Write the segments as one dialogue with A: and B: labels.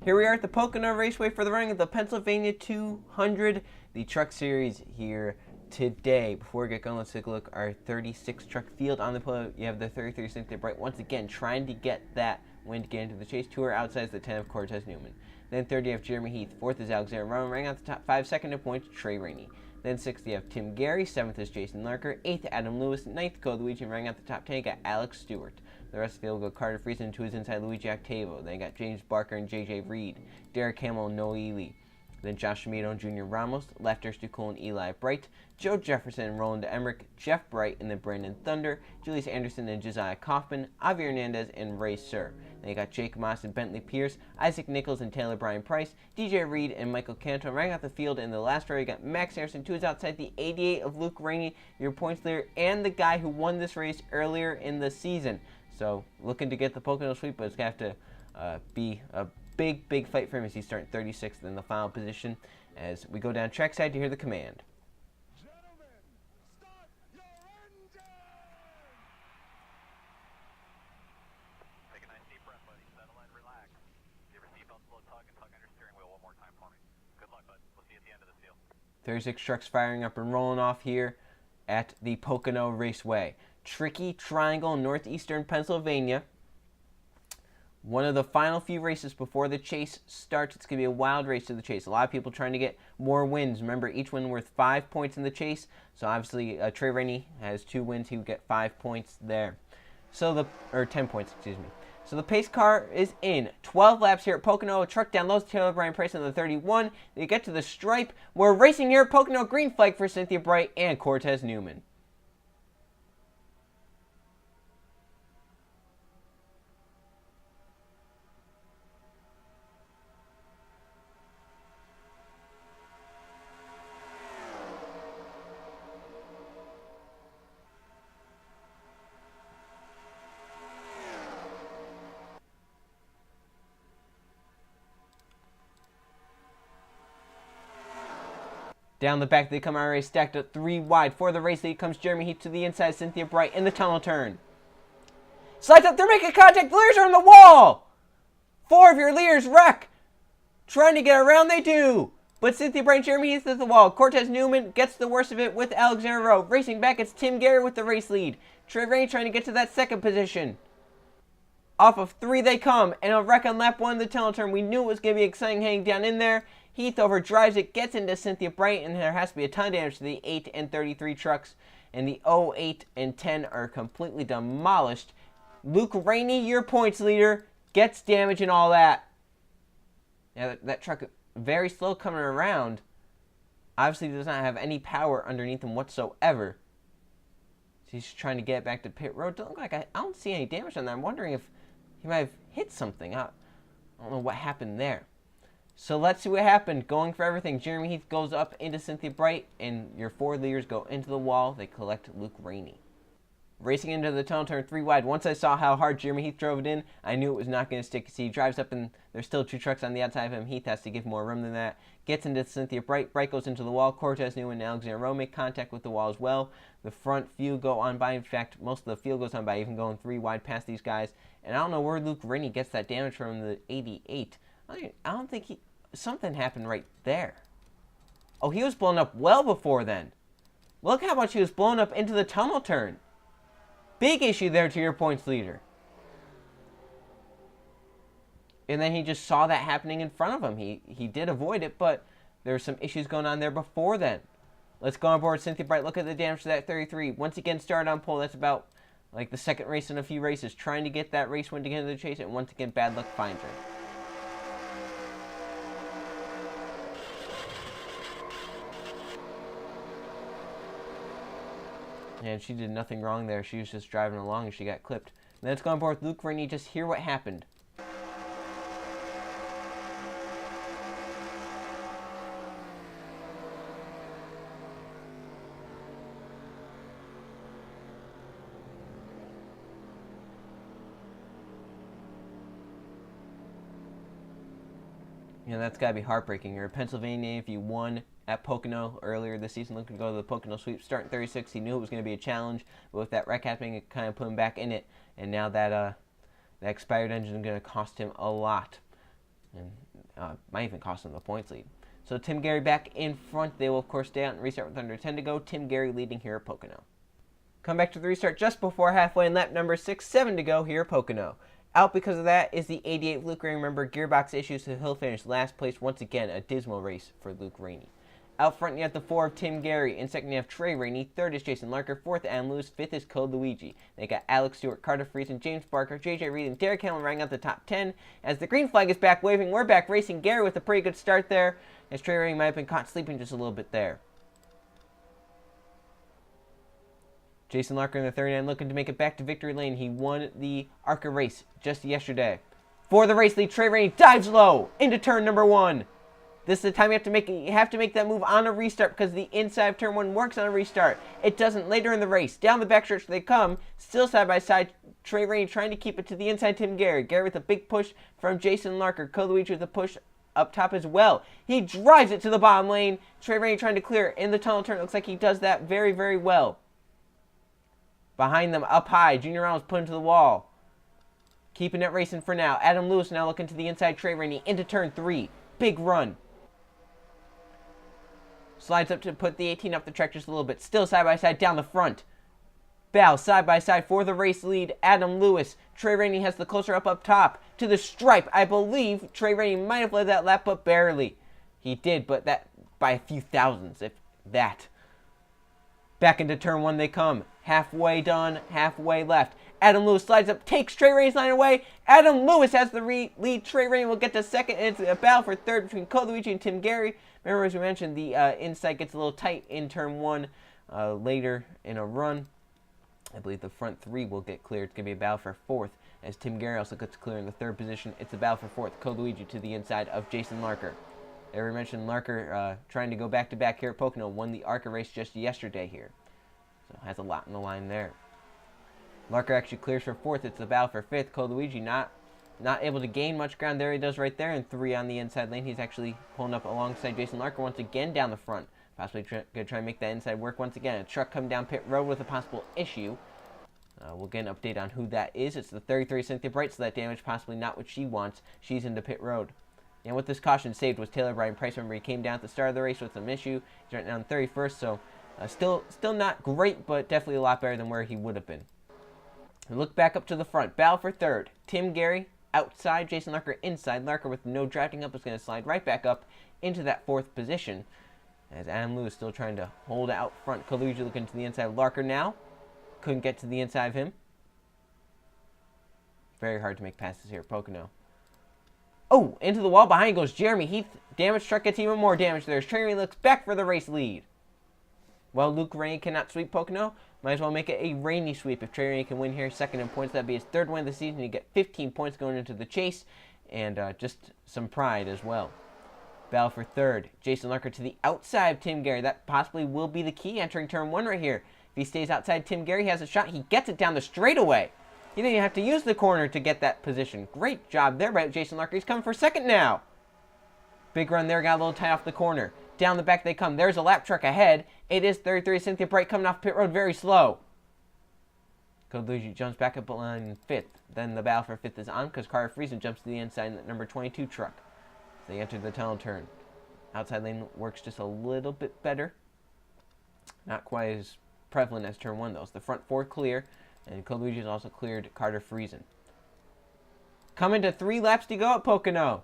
A: Here we are at the Pocono Raceway for the running of the Pennsylvania 200, the truck series here today. Before we get going, let's take a look at our 36 truck field. On the pole, you have the 33 Cynthia Bright, once again trying to get that win to get into the chase. To her outside is the 10 of Cortez Newman. Then 30 of Jeremy Heath. Fourth is Alexander Rowan, running out the top 5. Second in points, Trey Rainey. Then 6th, you have Tim Gary. 7th is Jason Larker. 8th, Adam Lewis. 9th, Code Luigi, running out the top 10. You got Alex Stewart. The rest of the field go Carter Friesen to his inside, Luigi Octavo. Then you got James Barker and J.J. Reed. Derek Hamill, Noe Ely. Then Josh Schmido and Junior Ramos. Lefters, Cole and Eli Bright. Joe Jefferson and Roland Emmerich. Jeff Bright and then Brandon Thunder. Julius Anderson and Josiah Kaufman. Avi Hernandez and Ray Sir. Then you got Jake Moss and Bentley Pierce. Isaac Nichols and Taylor Bryan Price. DJ Reed and Michael Cantor. Running out the field in the last row, you got Max Harrison. To his outside, the 88 of Luke Rainey, your points leader, and the guy who won this race earlier in the season. So looking to get the Pocono sweep, but it's going to have to be a big fight for him as he's starting 36th in the final position. As we go down trackside to hear the command.
B: Gentlemen, start your engine!
C: Take a nice deep breath, buddy. Settle in, relax. Give your seatbelts a little tug and tug on your steering wheel one more time for me. Good luck, bud. We'll see you at the end of this deal.
A: 36 trucks firing up and rolling off here at the Pocono Raceway. Tricky Triangle, northeastern Pennsylvania. One of the final few races before the chase starts. It's going to be a wild race to the chase. A lot of people trying to get more wins. Remember, each win worth 5 points in the chase. So obviously, Trey Rainey has 2 wins. He would get 5 points there. So 10 points, excuse me. So the pace car is in. 12 laps here at Pocono. A truck down low, Taylor Bryan Price on the 31. They get to the stripe. We're racing here at Pocono. Green flag for Cynthia Bright and Cortez Newman. Down the back, they come out race stacked up 3 wide. For the race lead comes Jeremy Heath to the inside, Cynthia Bright in the tunnel turn. Slides up, they're making contact, the leaders are on the wall! 4 of your leaders wreck. Trying to get around, they do. But Cynthia Bright and Jeremy Heath at the wall. Cortez Newman gets the worst of it with Alexander Rowe. Racing back, it's Tim Gary with the race lead. Trey Rainey trying to get to that second position. Off of 3 they come, and a wreck on lap 1 of the tunnel turn. We knew it was going to be exciting hanging down in there. Heath overdrives it, gets into Cynthia Bright, and there has to be a ton of damage to the 8 and 33 trucks. And the 08 and 10 are completely demolished. Luke Rainey, your points leader, gets damage and all that. Yeah, that truck, very slow coming around. Obviously does not have any power underneath him whatsoever. So he's trying to get back to pit road. Doesn't look like I don't see any damage on that. I'm wondering if he might have hit something. I don't know what happened there. So let's see what happened. Going for everything. Jeremy Heath goes up into Cynthia Bright, and your 4 leaders go into the wall. They collect Luke Rainey. Racing into the tunnel turn 3 wide. Once I saw how hard Jeremy Heath drove it in, I knew it was not going to stick. See, he drives up, and there's still 2 trucks on the outside of him. Heath has to give more room than that. Gets into Cynthia Bright. Bright goes into the wall. Cortez Newman and Alexander Rowe make contact with the wall as well. The front few go on by. In fact, most of the field goes on by, even going 3 wide past these guys. And I don't know where Luke Rainey gets that damage from the 88. I don't think he... Something happened right there. Oh, he was blown up well before then. Look how much he was blown up into the tunnel turn. Big issue there to your points leader. And then he just saw that happening in front of him. He did avoid it, but there were some issues going on there before then. Let's go on board Cynthia Bright. Look at the damage to that 33. Once again, started on pole. That's about like the second race in a few races. Trying to get that race win to get into the chase, and once again, bad luck finds her. And she did nothing wrong there. She was just driving along and she got clipped. And let's go on board with Luke Rainey. Just hear what happened. You know, that's got to be heartbreaking. You're a Pennsylvania. If you won at Pocono earlier this season, looking to go to the Pocono sweep, starting 36. He knew it was going to be a challenge, but with that wreck happening, it kind of put him back in it. And now that that expired engine is going to cost him a lot. And Might even cost them the points lead. So Tim Gary back in front. They will, of course, stay out and restart with under 10 to go. Tim Gary leading here at Pocono. Come back to the restart just before halfway in lap number 6-7 to go here at Pocono. Out because of that is the 88 Luke Rainey. Remember, gearbox issues, so he'll finish last place once again. A dismal race for Luke Rainey. Out front, you have the 4 of Tim Gary. In second, you have Trey Rainey. Third is Jason Larker. Fourth, Adam Lewis. Fifth is Code Luigi. They got Alex Stewart, Carter Friesen, James Barker, JJ Reed, and Derek Hamlin rounding out the top 10. As the green flag is back waving, we're back racing. Gary with a pretty good start there, as Trey Rainey might have been caught sleeping just a little bit there. Jason Larker in the 39 looking to make it back to victory lane. He won the ARCA race just yesterday. For the race lead, Trey Rainey dives low into turn number 1. This is the time you have to make that move on a restart because the inside of turn 1 works on a restart. It doesn't later in the race. Down the backstretch they come, still side by side. Trey Rainey trying to keep it to the inside. Tim Gary. Gary with a big push from Jason Larker. Luigi with a push up top as well. He drives it to the bottom lane. Trey Rainey trying to clear in the tunnel turn. Looks like he does that very, very well. Behind them, up high, Junior Reynolds put him to the wall. Keeping it racing for now. Adam Lewis now looking to the inside. Trey Rainey into turn 3. Big run. Slides up to put the 18 up the track just a little bit. Still side by side down the front. Bell side by side for the race lead. Adam Lewis. Trey Rainey has the closer up top to the stripe. I believe Trey Rainey might have led that lap, but barely. He did, but that by a few thousandths, if that. Back into turn 1 they come. Halfway done, halfway left. Adam Lewis slides up, takes Trey Rainey's line away. Adam Lewis has the lead. Trey Rainey will get to second, and it's a battle for third between Code Luigi and Tim Gary. Remember, as we mentioned, the inside gets a little tight in turn 1 later in a run. I believe the front 3 will get cleared. It's going to be a battle for 4th, as Tim Gary also gets clear in the 3rd position. It's a battle for 4th. Code Luigi to the inside of Jason Larker. There we mentioned Larker trying to go back-to-back here at Pocono. Won the ARCA race just yesterday here. So has a lot in the line there. Larker actually clears for 4th. It's the battle for 5th. Code Luigi not able to gain much ground. There he does right there. And 3 on the inside lane. He's actually pulling up alongside Jason Larker once again down the front. Possibly going to try and make that inside work once again. A truck come down pit road with a possible issue. We'll get an update on who that is. It's the 33 Cynthia Bright, so that damage possibly not what she wants. She's into pit road. And what this caution saved was Taylor Brian Price. Remember, he came down at the start of the race with some issue. He's right now in 31st, so still not great, but definitely a lot better than where he would have been. We look back up to the front. Battle for 3rd. Tim Gary outside, Jason Larker inside. Larker with no drafting up is going to slide right back up into that 4th position. As Adam Lewis still trying to hold out front. Luigi looking to the inside of Larker now. Couldn't get to the inside of him. Very hard to make passes here at Pocono. Oh, into the wall. Behind goes Jeremy Heath. Damage truck gets even more damage there. Trey Rainey looks back for the race lead. While Luke Rainey cannot sweep Pocono, might as well make it a Rainey sweep. If Trey Rainey can win here, 2nd in points, that'd be his 3rd win of the season. He'd get 15 points going into the chase, and just some pride as well. Battle for 3rd. Jason Larker to the outside of Tim Gary. That possibly will be the key entering turn 1 right here. If he stays outside Tim Gary, he has a shot. He gets it down the straightaway. He didn't even have to use the corner to get that position. Great job there by Jason Larker. He's coming for 2nd now. Big run there. Got a little tight off the corner. Down the back they come. There's a lap truck ahead. It is 33 Cynthia Bright coming off pit road very slow. Code Luigi jumps back up on 5th. Then the battle for 5th is on because Carter Friesen jumps to the inside in that number 22 truck. So they enter the tunnel turn. Outside lane works just a little bit better. Not quite as prevalent as turn 1 though. So the front 4 clear. And Code Luigi has also cleared Carter Friesen. Coming to 3 laps to go at Pocono.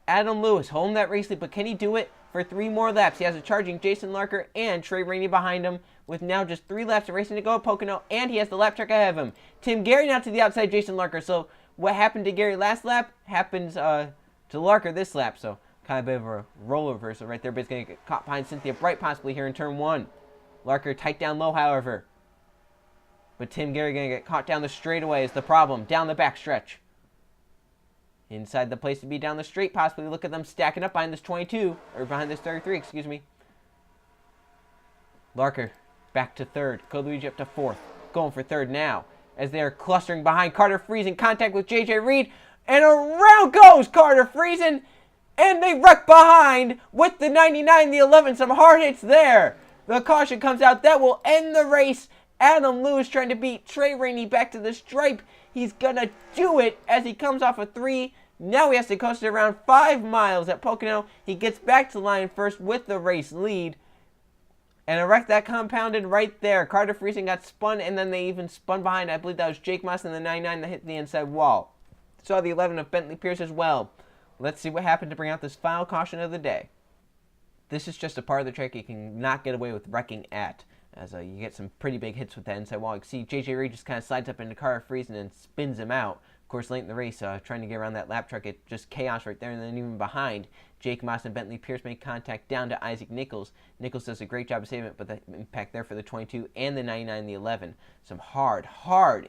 A: Adam Lewis holding that race lead, but can he do it for 3 more laps? He has a charging Jason Larker and Trey Rainey behind him with now just 3 laps of racing to go at Pocono, and he has the lap truck ahead of him. Tim Gary now to the outside Jason Larker. So what happened to Gary last lap happens to Larker this lap. So kind of a bit of a role reversal right there, but he's going to get caught behind Cynthia Bright possibly here in turn 1. Larker tight down low, however. But Tim Gary going to get caught down the straightaway is the problem. Down the back stretch. Inside the place to be down the straight, possibly. Look at them stacking up behind this 22, or behind this 33, excuse me. Larker back to 3rd. Code Luigi up to 4th. Going for 3rd now, as they are clustering behind Carter Friesen. Contact with JJ Reed, and around goes Carter Friesen, and they wreck behind with the 99, the 11. Some hard hits there. The caution comes out. That will end the race. Adam Lewis trying to beat Trey Rainey back to the stripe. He's going to do it as he comes off a 3 Now he has to coast it around 5 miles at Pocono. He gets back to the line first with the race lead. And a wreck that compounded right there. Carter Friesen got spun, and then they even spun behind. I believe that was Jake Moss in the 99 that hit the inside wall. Saw the 11 of Bentley Pierce as well. Let's see what happened to bring out this final caution of the day. This is just a part of the track you can not get away with wrecking at, as you get some pretty big hits with that inside wall. You can see J.J. Reed just kind of slides up into Carter Friesen and spins him out. Of course, late in the race, trying to get around that lap truck, it just chaos right there. And then even behind, Jake Moss and Bentley Pierce make contact down to Isaac Nichols. Nichols does a great job of saving it, but the impact there for the 22 and the 99 and the 11. Some hard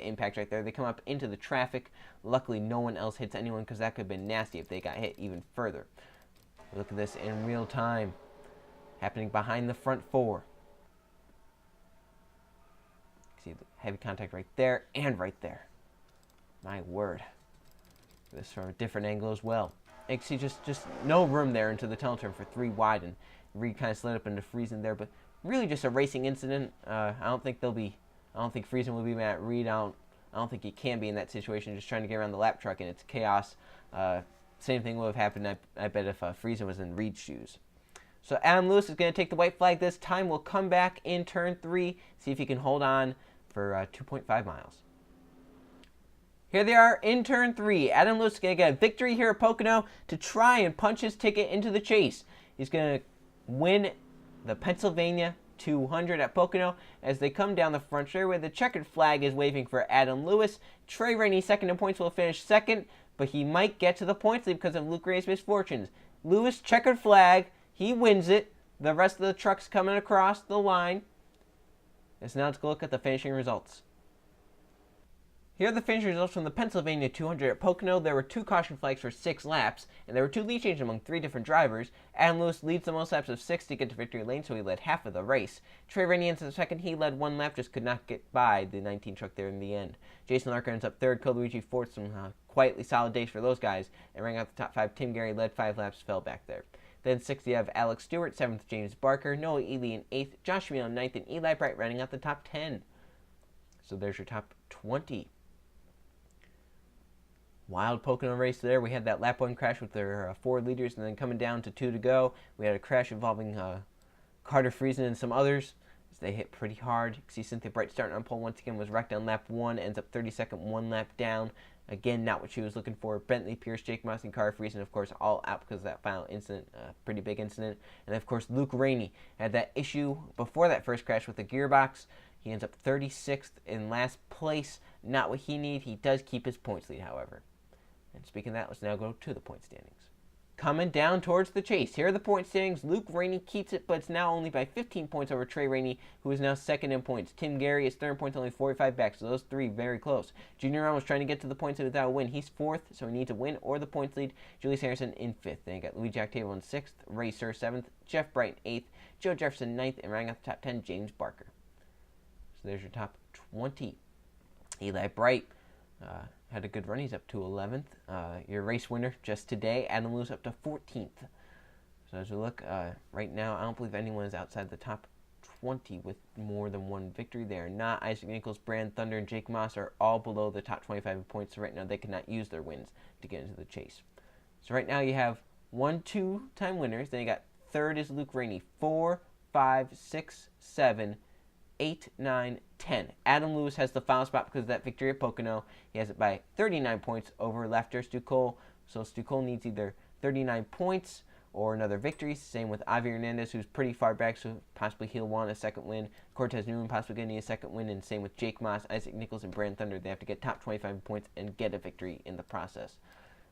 A: impact right there. They come up into the traffic. Luckily, no one else hits anyone, because that could have been nasty if they got hit even further. Look at this in real time, happening behind the front four. See the heavy contact right there and right there. My word. This from a different angle as well. You can see just no room there into the tunnel turn for 3 wide, and Reed kind of slid up into Friesen there, but really just a racing incident. I don't think Friesen will be mad at Reed. I don't think he can be in that situation, just trying to get around the lap truck, and it's chaos. Same thing would have happened, I bet, if Friesen was in Reed's shoes. So Adam Lewis is going to take the white flag this time. We'll come back in turn 3, see if he can hold on for 2.5 miles. Here they are in turn 3. Adam Lewis is going to get a victory here at Pocono to try and punch his ticket into the chase. He's going to win the Pennsylvania 200 at Pocono as they come down the front straightaway. The checkered flag is waving for Adam Lewis. Trey Rainey, second in points, will finish second, but he might get to the points lead because of Luke Rainey's misfortunes. Lewis, checkered flag. He wins it. The rest of the trucks coming across the line. And so now let's go look at the finishing results. Here are the finishing results from the Pennsylvania 200 at Pocono. There were 2 caution flags for 6 laps, and there were 2 lead changes among 3 different drivers. Adam Lewis leads the most laps of 6 to get to victory lane, so he led half of the race. Trey Rainey ends up second. He led 1 lap, just could not get by the 19 truck there in the end. Jason Larker ends up third. Luigi fourth. Some quietly solid days for those guys. And rang out the top 5. Tim Gary led 5 laps, fell back there. Then 6th, you have Alex Stewart, 7th, James Barker, Noah Ely in 8th, Josh Meal in 9th, and Eli Bright running out the top 10. So there's your top 20. Wild Pocono race there. We had that lap 1 crash with their 4 leaders, and then coming down to 2 to go, we had a crash involving Carter Friesen and some others. They hit pretty hard. You can see Cynthia Bright starting on pole once again, was wrecked on lap 1, ends up 32nd, 1 lap down. Again, not what she was looking for. Bentley Pierce, Jake Moss, and Carter Friesen, of course, all out because of that final incident, pretty big incident. And of course, Luke Rainey had that issue before that first crash with the gearbox. He ends up 36th in last place. Not what he needs. He does keep his points lead, however. And speaking of that, let's now go to the point standings. Coming down towards the chase. Here are the point standings. Luke Rainey keeps it, but it's now only by 15 points over Trey Rainey, who is now second in points. Tim Gary is third in points, only 45 back, so those 3 very close. Junior Ramos trying to get to the points lead without a win. He's 4th, so he needs a win or the points lead. Julius Harrison in 5th. Then you got Louis Jack Table in 6th, Ray Sir 7th, Jeff Bright in 8th, Joe Jefferson 9th, and rounding out the top 10, James Barker. So there's your top 20. Eli Bright had a good run. He's up to 11th. Your race winner just today, Adam Lewis, up to 14th. So as we look right now, I don't believe anyone is outside the top 20 with more than 1 victory. They are not. Isaac Nichols, Brand Thunder, and Jake Moss are all below the top 25 in points. So right now they cannot use their wins to get into the chase. So right now you have 1, 2-time winners. Then you got 3rd is Luke Rainey. 4, 5, 6, 7, 8, 9, 10. Adam Lewis has the final spot because of that victory at Pocono. He has it by 39 points over Lafter Stucol. So Stucol needs either 39 points or another victory. Same with Avi Hernandez, who's pretty far back, so possibly he'll want a second win. Cortez Newman possibly getting a second win, and same with Jake Moss, Isaac Nichols, and Brand Thunder. They have to get top 25 points and get a victory in the process.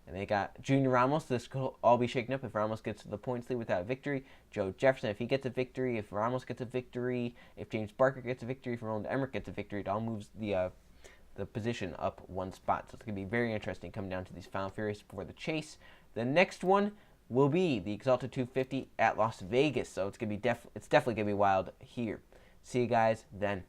A: And they got Junior Ramos. This could all be shaken up if Ramos gets to the points lead without a victory. Joe Jefferson, if he gets a victory. If Ramos gets a victory. If James Barker gets a victory. If Roland Emmerich gets a victory. It all moves the position up 1 spot. So it's going to be very interesting coming down to these final Furious for the chase. The next one will be the Exalted 250 at Las Vegas. So it's going to be it's definitely going to be wild here. See you guys then.